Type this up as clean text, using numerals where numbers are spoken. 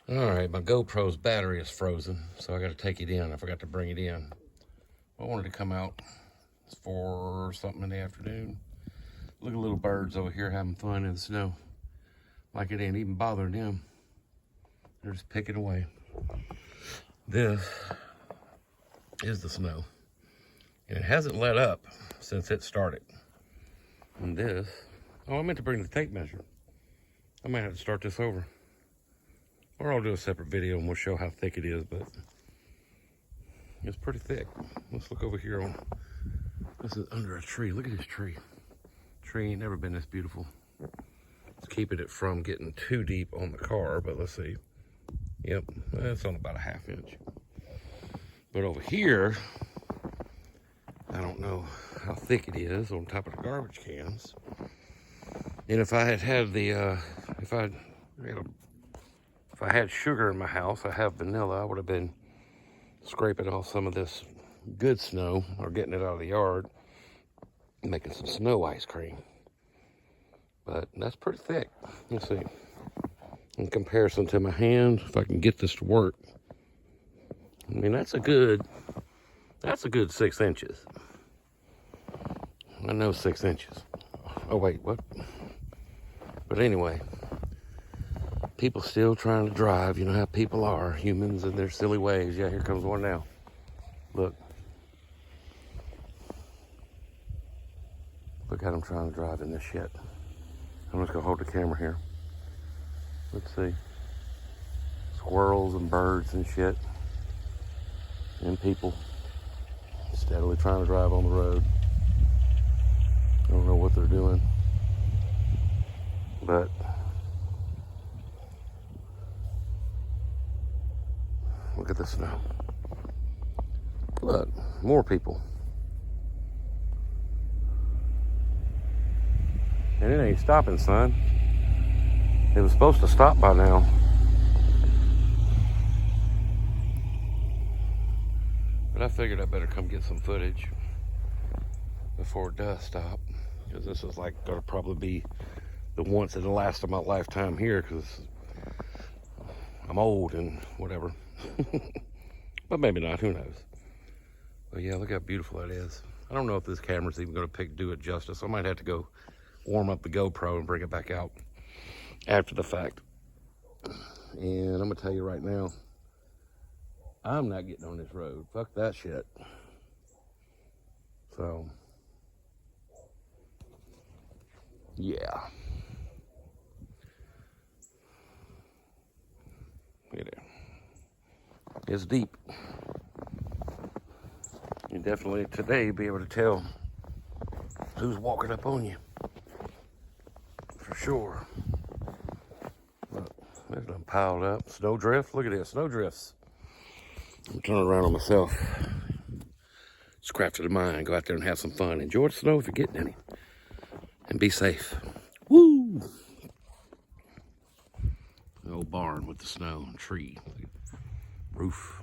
All right, my GoPro's battery is frozen, so I got to take it in. I forgot to bring it in. I wanted to come out. It's 4 something in the afternoon. Look at little birds over here having fun in the snow. Like it ain't even bothering them. They're just picking away. This is the snow. And it hasn't let up since it started. And this, oh, I meant to bring the tape measure. I might have to start this over. Or I'll do a separate video and we'll show how thick it is, but it's pretty thick. Let's look over here on, this is under a tree. Look at this tree. Tree ain't never been this beautiful. It's keeping it from getting too deep on the car, but let's see. Yep, that's on about a 1/2 inch. But over here, I don't know how thick it is on top of the garbage cans. And if I had the, if I had sugar in my house, I have vanilla, I would have been scraping off some of this good snow or getting it out of the yard, making some snow ice cream. But that's pretty thick. Let's see. In comparison to my hand, if I can get this to work. I mean, that's a good 6 inches. I know 6 inches. Oh, wait, what? But anyway, people still trying to drive. You know how people are, humans and their silly ways. Yeah, here comes one now. Look. Look at them trying to drive in this shit. I'm just gonna hold the camera here. Let's see. Squirrels and birds and shit. And people steadily trying to drive on the road. I don't know what they're doing. But look at the snow. Look, more people. And it ain't stopping, son. It was supposed to stop by now. But I figured I better come get some footage before it does stop. Because this is like gonna probably be the once in the last of my lifetime here, because I'm old and whatever. But maybe not, who knows. But yeah, look how beautiful that is. I don't know if this camera's even gonna do it justice. I might have to go warm up the GoPro and bring it back out after the fact. And I'm gonna tell you right now, I'm not getting on this road. Fuck that shit. So, yeah. Look at it. It's deep. You definitely today be able to tell who's walking up on you. For sure. Look, there's them piled up. Snowdrift. Look at this. Snowdrifts. I'm turning around on myself. It's crafted of mine. Go out there and have some fun. Enjoy the snow if you're getting any. And be safe. Woo! The old barn with the snow and tree. Roof.